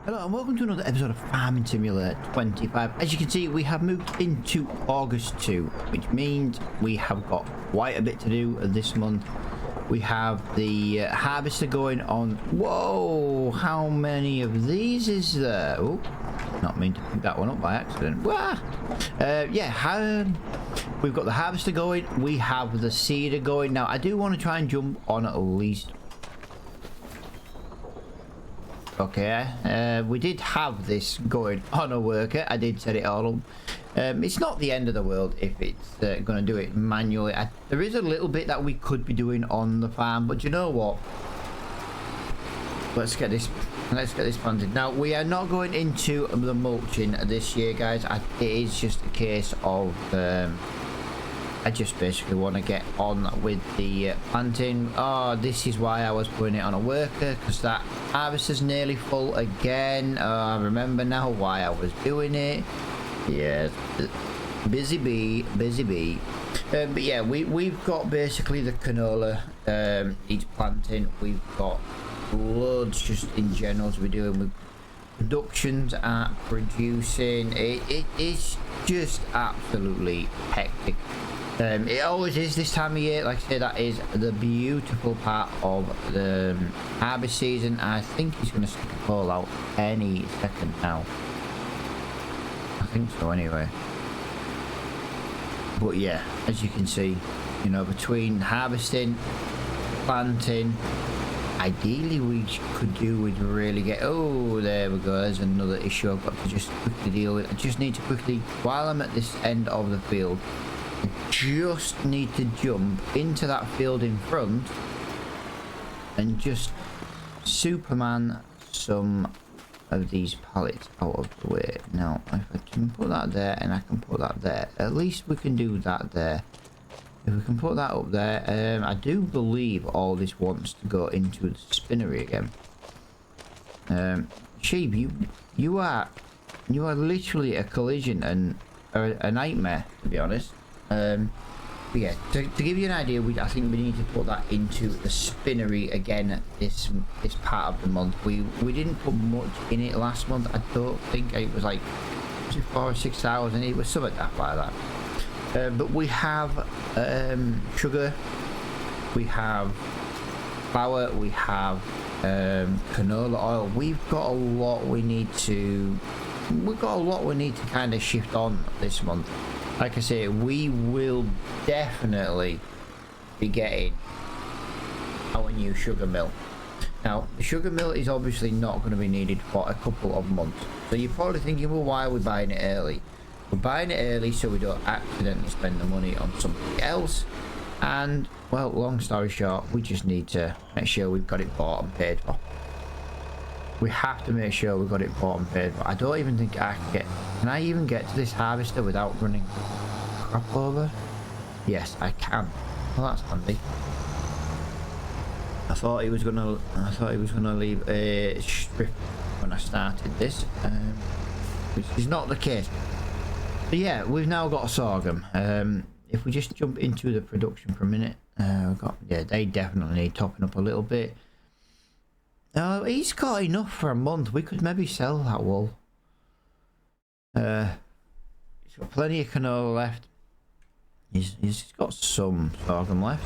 Hello and welcome to another episode of Farming Simulator 25. As you can see, we have moved into August 2, which means we have got quite a bit to do this month. We have the harvester going on. Whoa, how many of these is there? Oh, not mean to pick that one up by accident. Wah! We've got the harvester going. We have the seeder going. Now, I do want to try and jump on at least. Okay, we did have this going on a worker. I did set it all up. It's not the end of the world if it's going to do it manually. There is a little bit that we could be doing on the farm, but you know what? Let's get this planted. Now, we are not going into the mulching this year, guys. It is just a case of I just basically want to get on with the planting. Oh, this is why I was putting it on a worker, because that harvester's nearly full again. I remember now why I was doing it. Yes, busy bee. But yeah, we've got basically the canola each planting. We've got loads just in general to be doing with productions at producing. It is just absolutely hectic. It always is this time of year. Like I say, that is the beautiful part of the harvest season. I think he's going to stick a pole out any second now. I think so anyway. But yeah, as you can see, you know, between harvesting, planting, ideally we could do with really get... Oh, there we go. There's another issue I've got to just quickly deal with. I just need to quickly, while I'm at this end of the field, just need to jump into that field in front and just Superman some of these pallets out of the way. Now, if I can put that there and I can put that there, at least we can do that there. If we can put that up there, I do believe all this wants to go into the spinnery again. Sheep, you are literally a collision and a nightmare, to be honest. But yeah, to give you an idea, I think we need to put that into the spinnery again this part of the month. We didn't put much in it last month. I don't think it was like 4,000 or 6,000. It was something like that. But we have sugar, we have flour, we have canola oil. We've got a lot we need to kind of shift on this month. Like I say, we will definitely be getting our new sugar mill. Now, the sugar mill is obviously not going to be needed for a couple of months. So you're probably thinking, well, why are we buying it early? We're buying it early so we don't accidentally spend the money on something else. And, well, long story short, we just need to make sure we've got it bought and paid for. We have to make sure we've got it bought and paid for. I don't even think I can get... Can I even get to this harvester without running crap over? Yes, I can. Well, that's handy. I thought he was gonna leave a strip when I started this, which is not the case. But yeah, we've now got a sorghum. If we just jump into the production for a minute, they definitely need topping up a little bit. He's got enough for a month. We could maybe sell that wool. He's got plenty of canola left. He's got some sorghum left.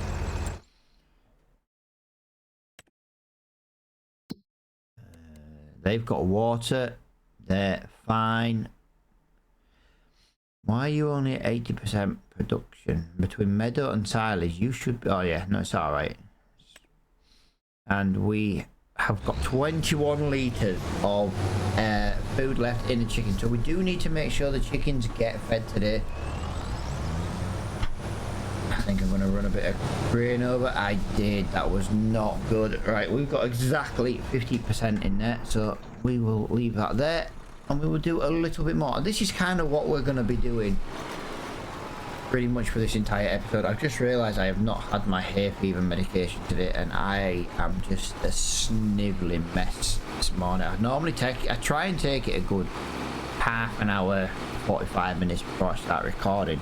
They've got water. They're fine. Why are you only at 80% production? Between meadow and silage, you should be... Oh yeah, no, it's alright. And we have got 21 litres of food left in the chicken, so we do need to make sure the chickens get fed today. I think I'm going to run a bit of grain over. I did. That was not good. Right, we've got exactly 50% in there, so we will leave that there and we will do a little bit more. This is kind of what we're going to be doing pretty much for this entire episode. I've just realised I have not had my hay fever medication today and I am just a snivelling mess this morning. I try and take it a good half an hour, 45 minutes before I start recording.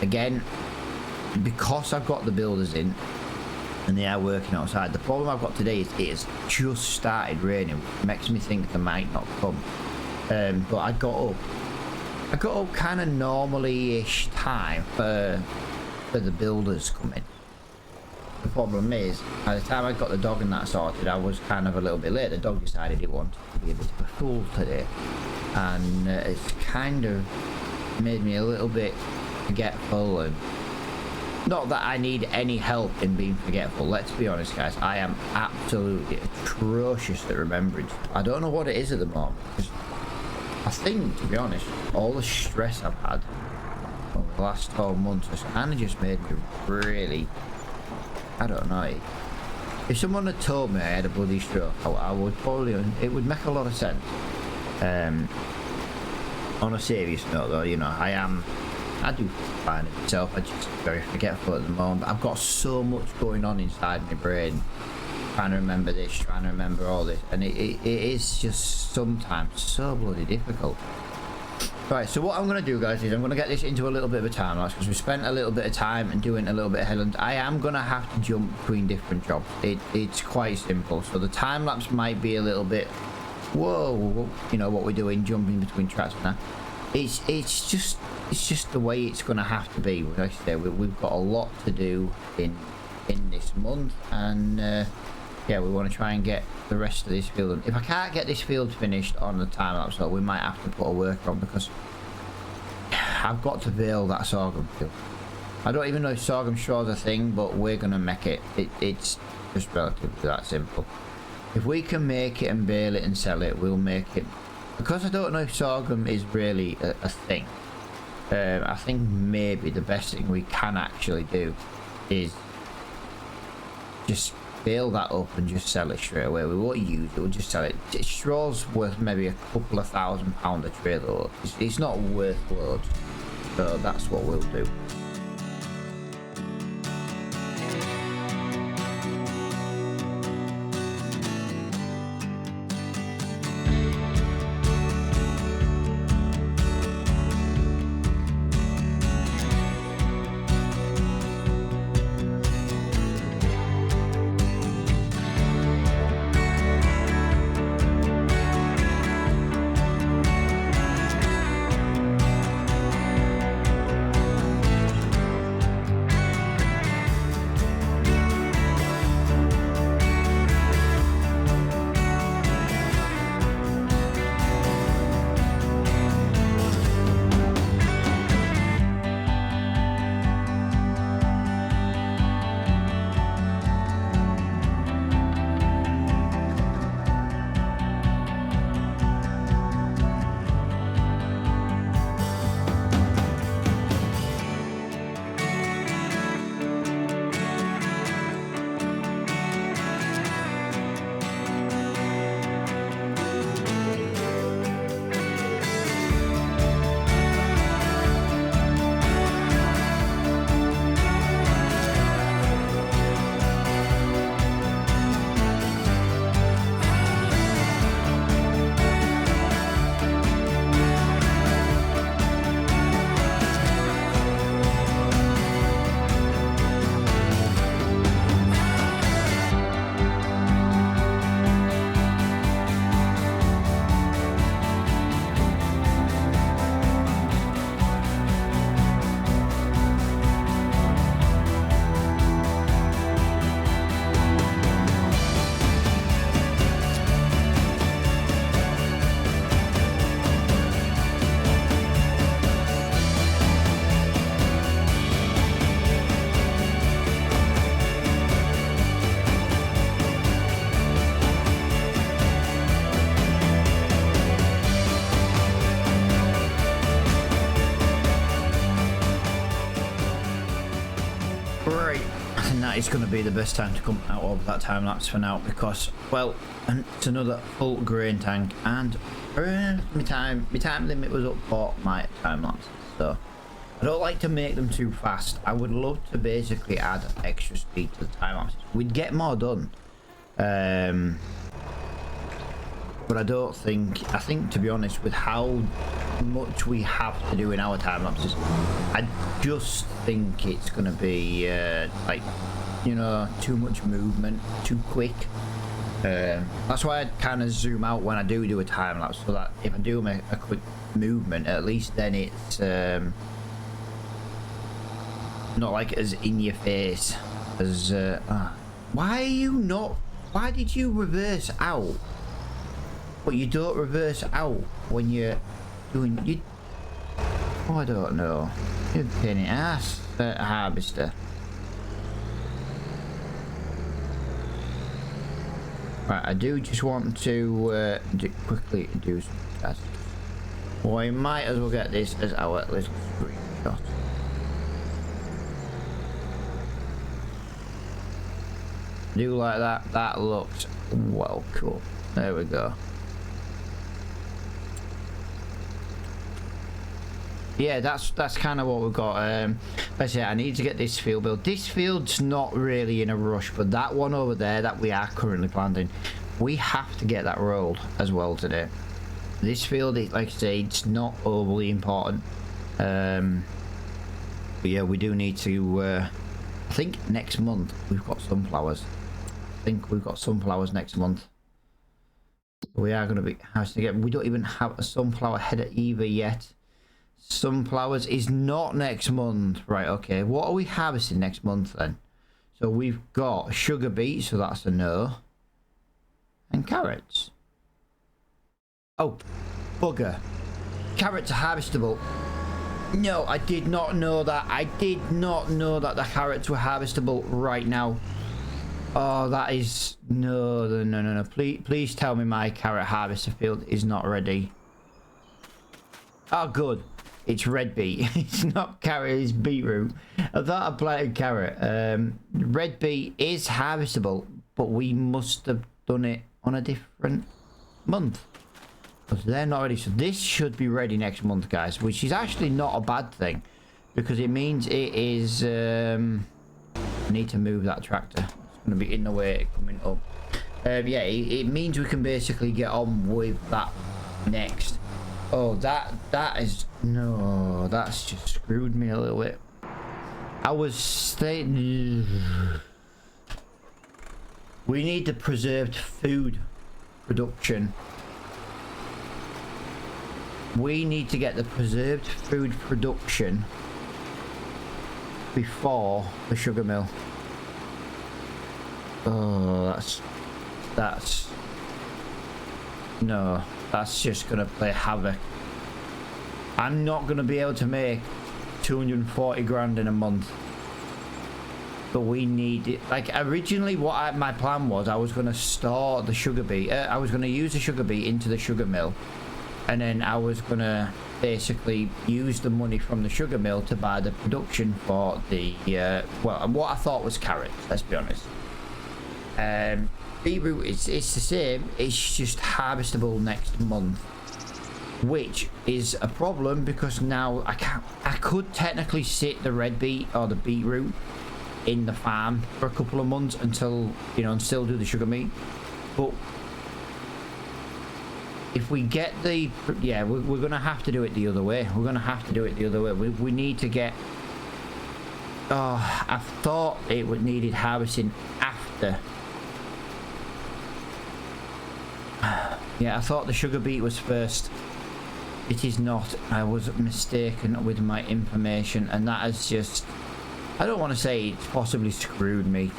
Again, because I've got the builders in, and they are working outside. The problem I've got today is it has just started raining, which makes me think they might not come. But I got up kind of normally-ish time for the builders coming. The problem is, by the time I got the dog and that sorted, I was kind of a little bit late. The dog decided it wanted to be a bit of a fool today, and it's kind of made me a little bit forgetful. And not that I need any help in being forgetful, let's be honest guys, I am absolutely atrocious at remembrance. I don't know what it is at the moment, because I think, to be honest, all the stress I've had over the last 12 months has kind of just made me really, I don't know. If someone had told me I had a bloody stroke, I would probably, it would make a lot of sense. On a serious note though, you know, I do find it myself, I'm just very forgetful at the moment. I've got so much going on inside my brain, trying to remember this, trying to remember all this, and it is just sometimes so bloody difficult. Right, so what I'm going to do guys is I'm going to get this into a little bit of a time lapse, because we spent a little bit of time and doing a little bit of headlands. I am going to have to jump between different jobs. It's quite simple, so the time lapse might be a little bit, whoa, you know what we're doing, jumping between tracks now. It's just the way it's going to have to be. Like I say, we've got a lot to do in this month, and yeah, we want to try and get the rest of this field. If I can't get this field finished on the time lapse, so we might have to put a worker on, because I've got to bale that sorghum field. I don't even know if sorghum straw's a thing, but we're gonna make it. It's just relatively that simple. If we can make it and bale it and sell it, we'll make it. Because I don't know if sorghum is really a thing, I think maybe the best thing we can actually do is just bale that up and just sell it straight away. We won't use it, we'll just sell it. Straw's worth maybe a couple of £1,000 a tray though. It's not worth loads, so that's what we'll do. It's going to be the best time to come out of that time lapse for now, because, well, and it's another full grain tank, and my time limit was up for my time lapses, so I don't like to make them too fast. I would love to basically add extra speed to the time lapses. We'd get more done, but I think to be honest, with how much we have to do in our time lapses, I just think it's going to be like you know, too much movement too quick. That's why I kind of zoom out when I do a time lapse, so that if I do make a quick movement, at least then it's not like as in your face as why did you reverse out? But you don't reverse out when you're doing you. Oh, I don't know. You're a pain in the ass, harvester. Right, I do just want to quickly do some tests. Well, we might as well get this as our little screenshot. Do like that. That looks well cool. There we go. Yeah, that's kind of what we've got. Like I say, I need to get this field built. This field's not really in a rush, but that one over there that we are currently planting, we have to get that rolled as well today. This field, like I say, it's not overly important. But yeah, we do need to. I think next month we've got sunflowers. I think we've got sunflowers next month. We are going to be harvesting again. We don't even have a sunflower header either yet. Sunflowers is not next month. Right, okay. What are we harvesting next month then? So we've got sugar beet, so that's a no. And carrots. Oh, bugger. Carrots are harvestable. No, I did not know that. I did not know that the carrots were harvestable right now. Oh, that is... No. Please tell me my carrot harvester field is not ready. Oh, good. It's red beet. It's not carrot, it's beetroot. I thought I planted carrot. Red beet is harvestable, but we must have done it on a different month. Because they're not ready. So this should be ready next month, guys, which is actually not a bad thing. Because it means it is... I need to move that tractor. It's going to be in the way coming up. Yeah, it means we can basically get on with that next. Oh, that is... No, that's just screwed me a little bit. I was stating... We need the preserved food production. We need to get the preserved food production before the sugar mill. Oh, that's... No, that's just gonna play havoc. I'm not gonna be able to make 240 grand in a month. But we need it. Like originally, my plan was, I was gonna store the sugar beet. I was gonna use the sugar beet into the sugar mill, and then I was gonna basically use the money from the sugar mill to buy the production for the well, what I thought was carrots. Let's be honest. Beetroot, it's the same. It's just harvestable next month, which is a problem because now I could technically sit the red beet or the beetroot in the farm for a couple of months until, you know, and still do the sugar beet. But if we get the... Yeah, we're going to have to do it the other way. We're going to have to do it the other way. We need to get... Oh, I thought it would needed harvesting after. Yeah, I thought the sugar beet was first. It is not. I was mistaken with my information, and that has just... I don't want to say it's possibly screwed me.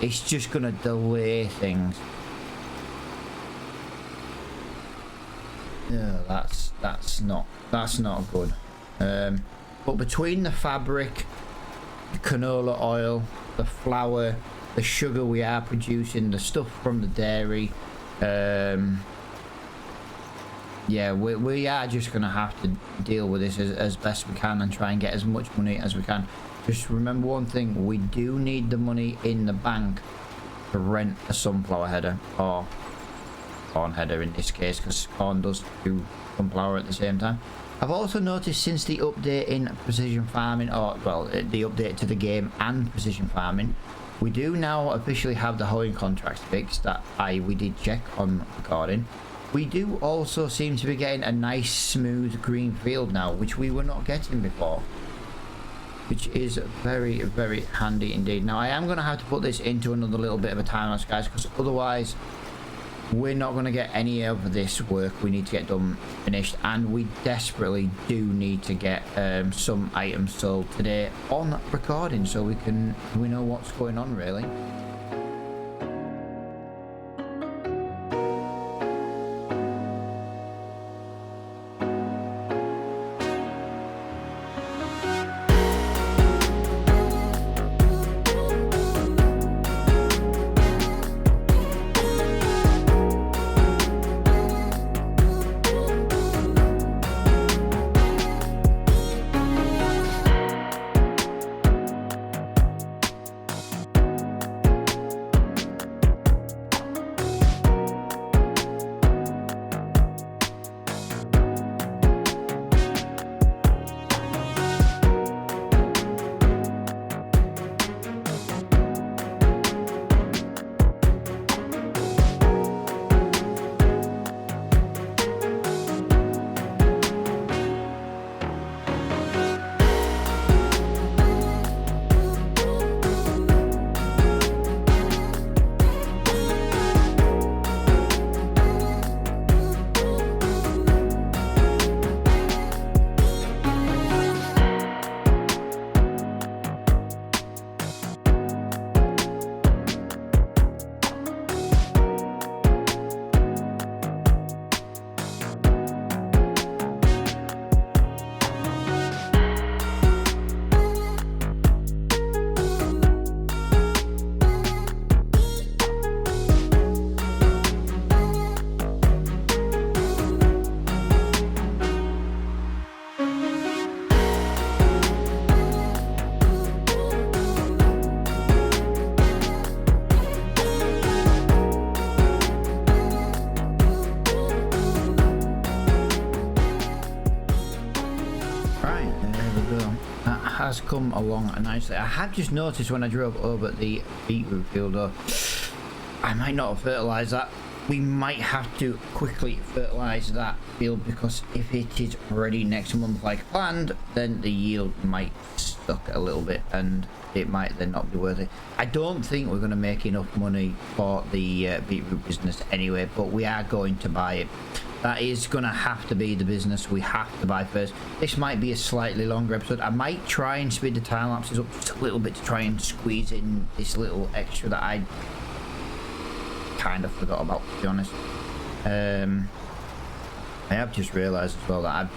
It's just going to delay things. Yeah, that's not good. But between the fabric, the canola oil, the flour, the sugar we are producing, the stuff from the dairy, yeah, we are just going to have to deal with this as best we can and try and get as much money as we can. Just remember one thing, we do need the money in the bank to rent a sunflower header, or corn header in this case, because corn does do sunflower at the same time. I've also noticed since the update in precision farming, or well, the update to the game and precision farming, we do now officially have the hoeing contracts fixed that we did check on recording. We do also seem to be getting a nice smooth green field now, which we were not getting before. which is very, very handy indeed. Now I am going to have to put this into another little bit of a time lapse, guys, because otherwise we're not going to get any of this work we need to get done finished, and we desperately do need to get some items sold today on recording so we know what's going on really. Has come along nicely. I have just noticed when I drove over the beetroot field, though, I might not have fertilised that. We might have to quickly fertilise that field, because if it is ready next month like planned, then the yield might suck a little bit and it might then not be worth it. I don't think we're going to make enough money for the beetroot business anyway, but we are going to buy it. That is going to have to be the business we have to buy first. This might be a slightly longer episode. I might try and speed the time lapses up just a little bit to try and squeeze in this little extra that I kind of forgot about, to be honest. I have just realised as well that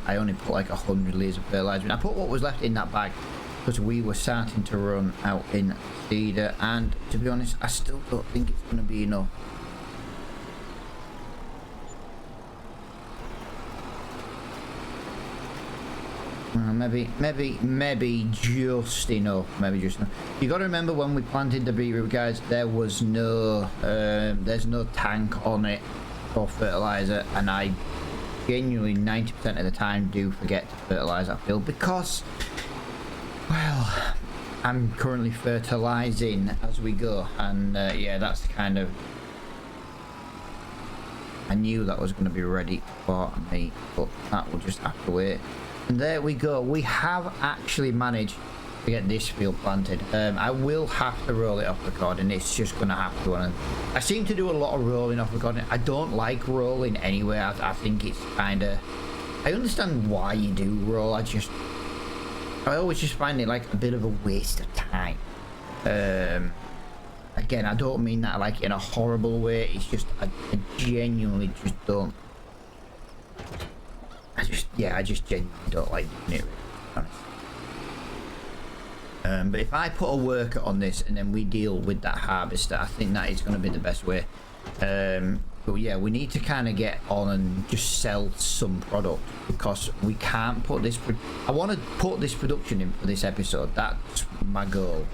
I only put like 100 litres of fertiliser in. I put what was left in that bag because we were starting to run out in cedar, and to be honest, I still don't think it's going to be enough. Maybe just enough. Maybe just enough. You got to remember when we planted the beetroot, guys, there was no, there's no tank on it for fertilizer, and I genuinely 90% of the time do forget to fertilize that field because, well, I'm currently fertilizing as we go, and yeah, that's kind of. I knew that was going to be ready for me, but that will just have to wait. And there we go. We have actually managed to get this field planted. I will have to roll it off recording. It's just going to have to. And I seem to do a lot of rolling off recording. I don't like rolling anyway. I think it's kind of... I understand why you do roll. I always just find it like a bit of a waste of time. Again, I don't mean that like in a horrible way. It's just I genuinely just don't. I just genuinely don't like doing it, to be honest. But if I put a worker on this and then we deal with that harvester, I think that is going to be the best way. But yeah, we need to kind of get on and just sell some product, because we can't put this... I want to put this production in for this episode. That's my goal.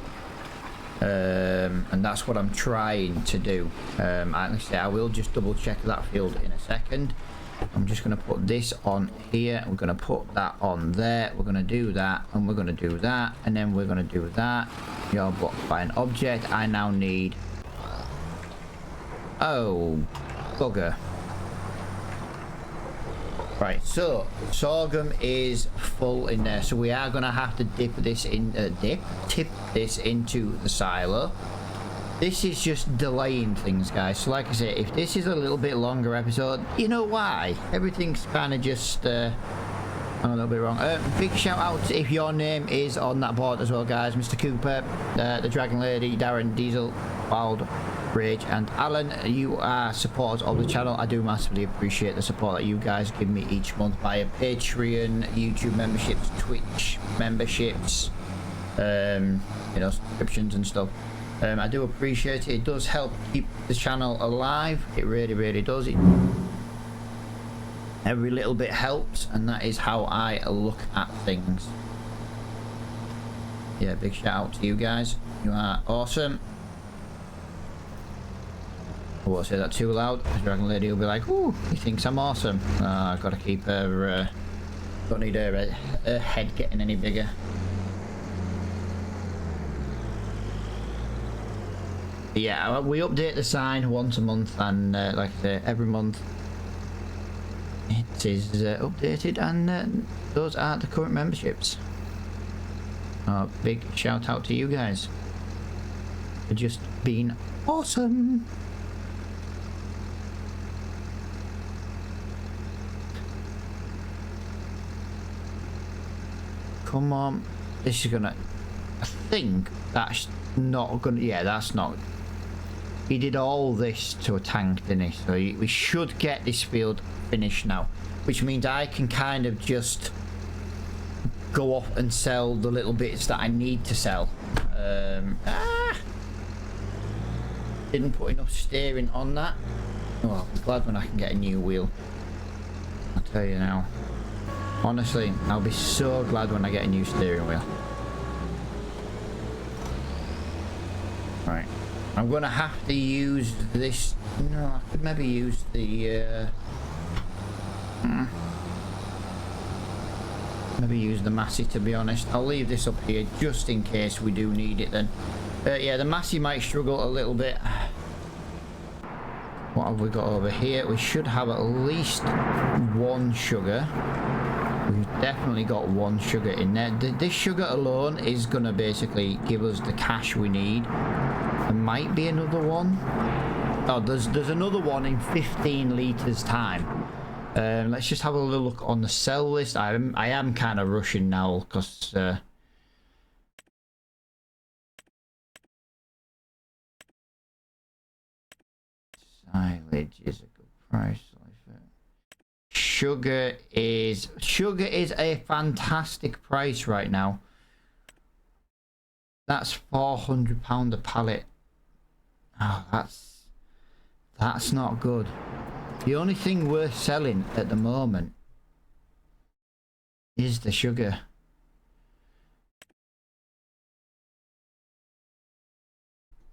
And that's what I'm trying to do. Actually, I will just double check that field in a second. I'm just going to put this on here. We're going to put that on there. We're going to do that, and we're going to do that, and then we're going to do that. You're blocked by an object. I now need... Oh, bugger. Right, so sorghum is full in there, so we are gonna have to tip this into the silo. This is just delaying things, guys. So like I say, if this is a little bit longer episode, you know why? Everything's kind of just I'm a little bit wrong. Big shout out if your name is on that board as well, guys. Mr. Cooper, the Dragon Lady, Darren, Diesel, Wild, Rage, and Alan. You are supporters of the channel. I do massively appreciate the support that you guys give me each month via Patreon, YouTube memberships, Twitch memberships, you know, subscriptions and stuff. I do appreciate it. It does help keep the channel alive. It really, really does. Every little bit helps, and that is how I look at things. Yeah, big shout out to you guys. You are awesome. I won't say that too loud. The Dragon Lady will be like, "Ooh, he thinks I'm awesome." I've got to keep her. Don't need her head getting any bigger. Yeah, we update the sign once a month, and like I say, every month it is updated, and those are the current memberships. Big shout out to you guys for just being awesome. Come on, this is gonna, I think that's not gonna, yeah, that's not, he did all this to a tank, didn't he? So we should get this field finished now, which means I can kind of just go off and sell the little bits that I need to sell. Didn't put enough steering on that. Oh, I'll be glad when I can get a new wheel. I'll tell you now. Honestly, I'll be so glad when I get a new steering wheel. Right. I'm gonna have to use this. No, I could maybe use the maybe use the Massey, to be honest. I'll leave this up here just in case we do need it then. Yeah, the Massey might struggle a little bit. What have we got over here? We should have at least one sugar. We've definitely got one sugar in there. This sugar alone is going to basically give us the cash we need. There might be another one. Oh, there's another one in 15 litres time. Let's just have a little look on the sell list. I am kind of rushing now because silage is a good price. Sugar is a fantastic price right now. That's £400 a pallet. Oh, that's not good. The only thing worth selling at the moment is the sugar.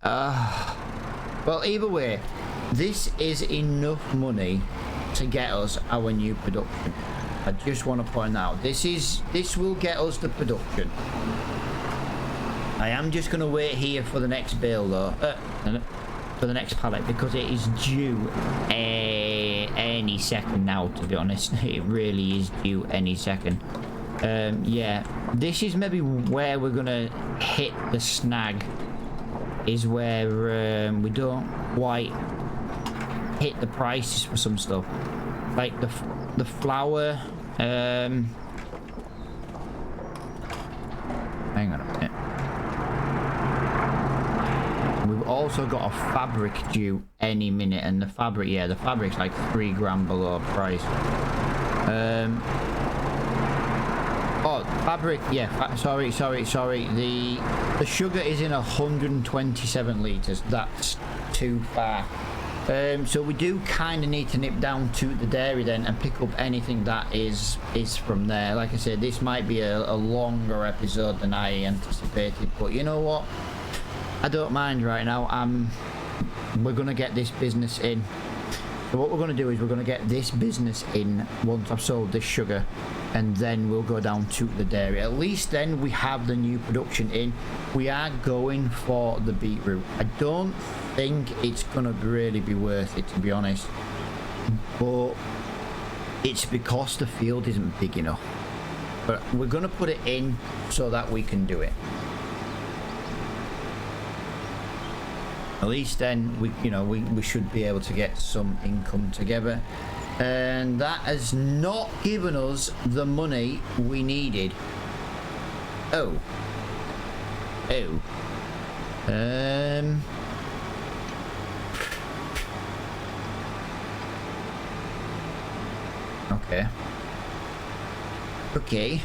Well, either way, this is enough money to get us our new production. I just want to point out, this will get us the production. I am just going to wait here for the next bale though, for the next pallet, because it is due any second now, to be honest. It really is due any second. Yeah, this is maybe where we're going to hit the snag, is where we don't quite hit the prices for some stuff, like the flour. Hang on a minute. We've also got a fabric due any minute, and the fabric, yeah, the fabric's like £3 below price. Oh, fabric, yeah, sorry. The sugar is in 127 litres. That's too far. So we do kind of need to nip down to the dairy then and pick up anything that is from there. Like I said, this might be a longer episode than I anticipated, but you know what? I don't mind right now. We're going to get this business in. So what we're going to do is we're going to get this business in once I've sold this sugar, and then we'll go down to the dairy. At least then we have the new production in. We are going for the beetroot. I don't think it's going to really be worth it, to be honest. But it's because the field isn't big enough. But we're going to put it in so that we can do it. At least then we should be able to get some income together. And that has not given us the money we needed. Oh. Okay.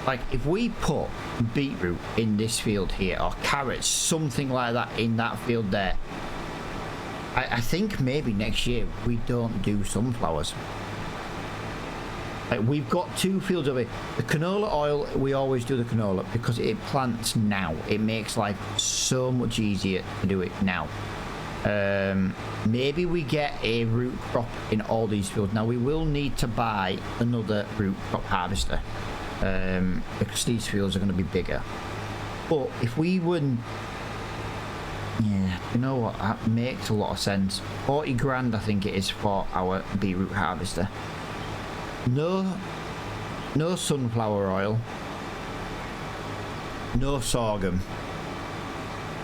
Like if we put beetroot in this field here, or carrots, something like that in that field there, I think maybe next year we don't do sunflowers. Like we've got 2 fields of it. The canola oil, we always do the canola because it plants now. It makes life so much easier to do it now. Maybe we get a root crop in all these fields. Now we will need to buy another root crop harvester because these fields are going to be bigger. But if we wouldn't, yeah, you know what, that makes a lot of sense. 40 grand I think it is for our beetroot harvester. No sunflower oil, no sorghum.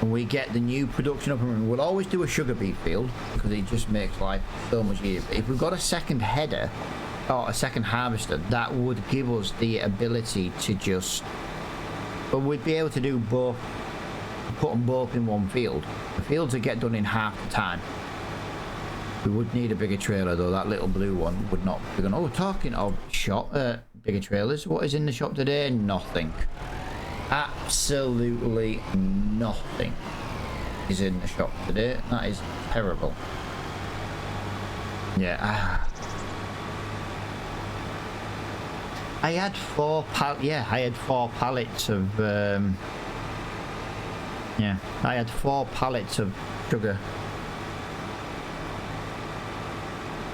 And we get the new production up and running. We'll always do a sugar beet field because it just makes life so much easier. But if we've got a second header or a second harvester, that would give us the ability to just, but we'd be able to do both, put them both in one field. The fields would get done in half the time. We would need a bigger trailer though. That little blue one would not be going. Oh, talking of shop, bigger trailers, what is in the shop today? Nothing. Absolutely nothing is in the shop today. That is terrible. Yeah. I had 4 pallets of yeah, I had 4 pallets of sugar.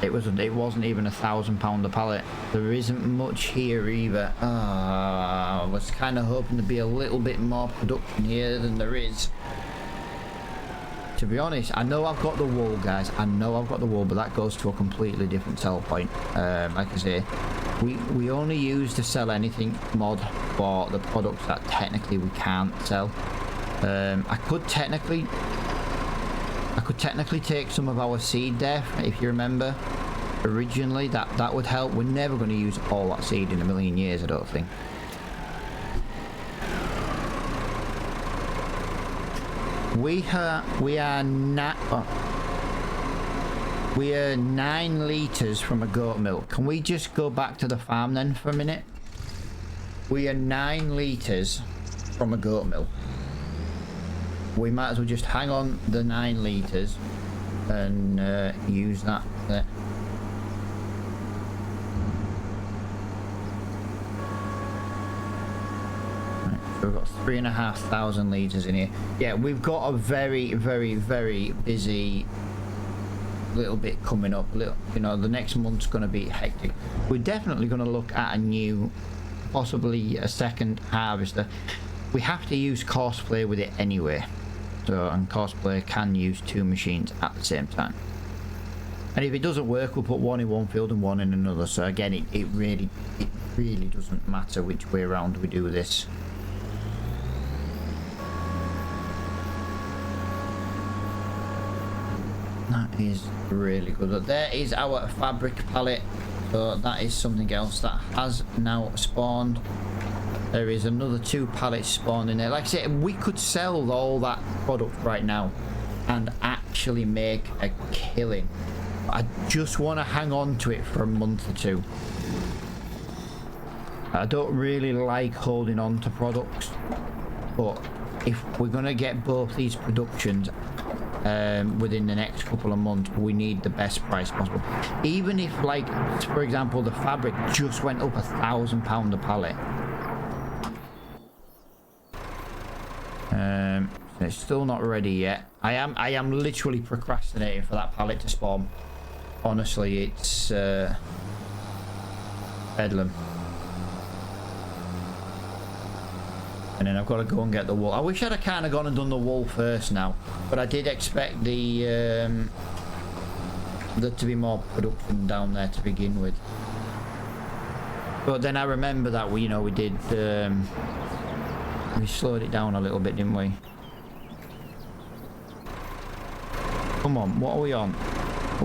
It wasn't even £1,000 a pallet. There isn't much here either. I was kind of hoping to be a little bit more production here than there is. To be honest, I know I've got the wool, guys. I know I've got the wool, but that goes to a completely different sell point. Like I say, we only use to sell anything mod for the products that technically we can't sell. I could technically take some of our seed there, if you remember. Originally, that would help. We're never going to use all that seed in a million years, I don't think. We are 9 litres from a goat milk. Can we just go back to the farm then for a minute? We are 9 litres from a goat milk. We might as well just hang on the 9 litres and use that there. Right, so we've got 3,500 litres in here. Yeah, we've got a very, very, very busy little bit coming up. The next month's going to be hectic. We're definitely going to look at a new, possibly a second harvester. We have to use Courseplay with it anyway. So, and Courseplay can use 2 machines at the same time. And if it doesn't work, we'll put one in one field and one in another. So again, it really doesn't matter which way around we do this. That is really good. But there is our fabric pallet. So that is something else that has now spawned. There is another 2 pallets spawned in there. Like I said, we could sell all that product right now and actually make a killing. I just want to hang on to it for a month or 2. I don't really like holding on to products, but if we're going to get both these productions within the next couple of months, we need the best price possible. Even if, like, for example, the fabric just went up £1,000 a pallet. It's still not ready yet. I am literally procrastinating for that pallet to spawn. Honestly, it's bedlam. And then I've got to go and get the wool. I wish I'd have kind of gone and done the wool first now, but I did expect there to be more production down there to begin with. But then I remember that we did we slowed it down a little bit, didn't we? Come on, what are we on?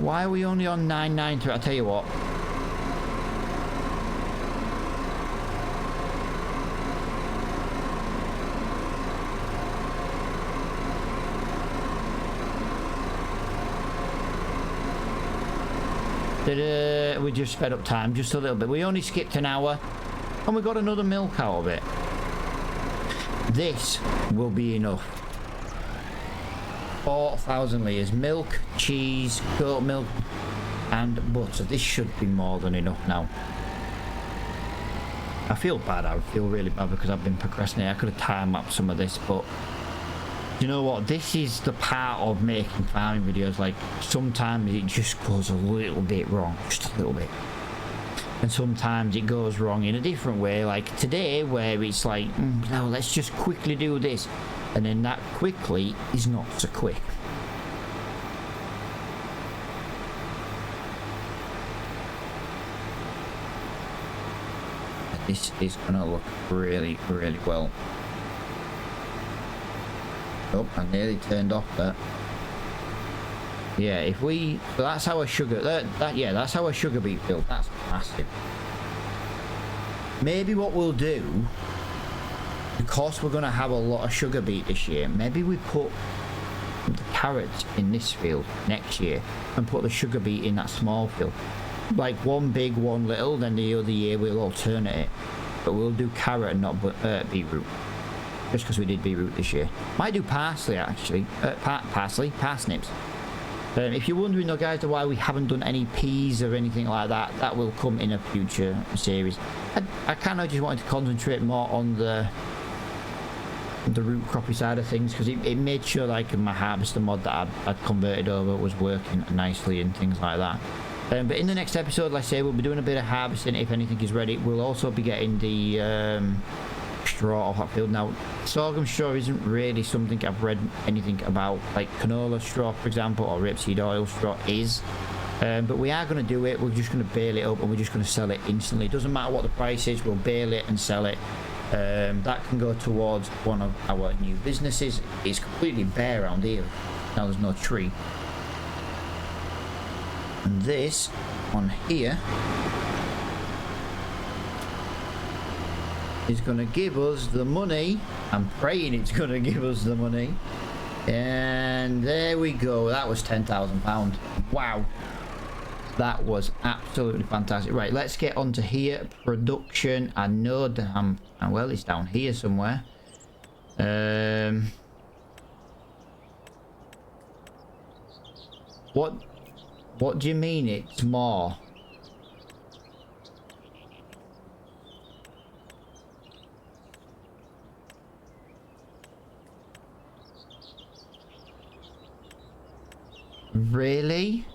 Why are we only on 993? I'll tell you what. We just sped up time just a little bit. We only skipped an hour and we got another milk out of it. This will be enough. 4,000 litres. Milk, cheese, goat milk and butter. This should be more than enough now. I feel bad. I feel really bad because I've been procrastinating. I could have time-lapsed some of this, but you know what? This is the part of making farming videos. Like, sometimes it just goes a little bit wrong. Just a little bit. And sometimes it goes wrong in a different way. Like today, where it's like, no, let's just quickly do this. And then that quickly is not so quick. This is gonna look really, really well. Oh, I nearly turned off that. Yeah, if we... So that's our sugar... yeah, that's our sugar beet field. That's massive. Maybe what we'll do, because we're going to have a lot of sugar beet this year, maybe we put the carrots in this field next year and put the sugar beet in that small field. Like one big, one little, then the other year we'll alternate it. But we'll do carrot and not beetroot. Just because we did beetroot this year. Might do parsley actually. Parsnips. If you're wondering though guys why we haven't done any peas or anything like that, that will come in a future series. I kind of just wanted to concentrate more on the root croppy side of things, because it made sure like my harvester mod that I'd converted over was working nicely and things like that. But in the next episode, like I say, we'll be doing a bit of harvesting if anything is ready. We'll also be getting the straw off that field. Now, sorghum straw isn't really something I've read anything about. Like canola straw, for example, or rapeseed oil straw is. But we are going to do it. We're just going to bale it up and we're just going to sell it instantly. It doesn't matter what the price is. We'll bale it and sell it. That can go towards one of our new businesses. It's completely bare around here. Now there's no tree. And this on here is going to give us the money. I'm praying it's going to give us the money. And there we go. That was £10,000. Wow. That was absolutely fantastic. Right, let's get onto here. Production. I know that well, it's down here somewhere. What do you mean it's more? Really?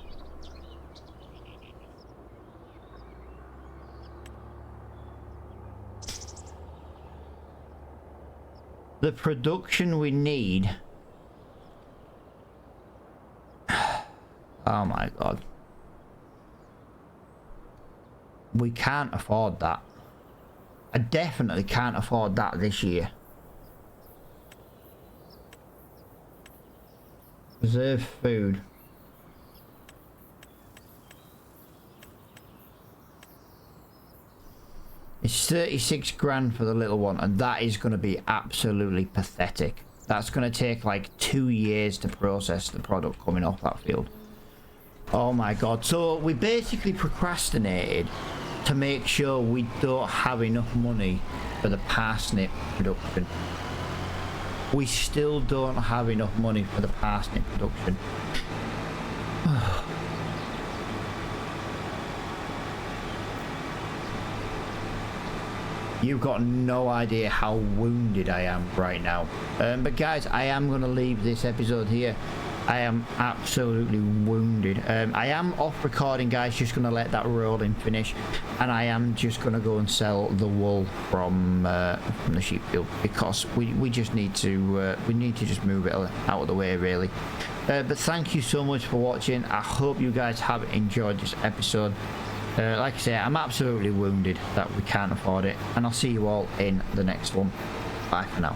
The production we need. Oh my god. We can't afford that. I definitely can't afford that this year. Reserve food. It's 36 grand for the little one, and that is going to be absolutely pathetic. That's going to take like 2 years to process the product coming off that field. Oh my god. So we basically procrastinated to make sure we don't have enough money for the parsnip production. We still don't have enough money for the parsnip production. You've got no idea how wounded I am right now. But guys, I am going to leave this episode here. I am absolutely wounded. I am off recording, guys, just gonna let that roll in finish, and I am just gonna go and sell the wool from the sheep field, because we just need to just move it out of the way, really. But thank you so much for watching. I hope you guys have enjoyed this episode. Like I say, I'm absolutely wounded that we can't afford it, and I'll see you all in the next one. Bye for now.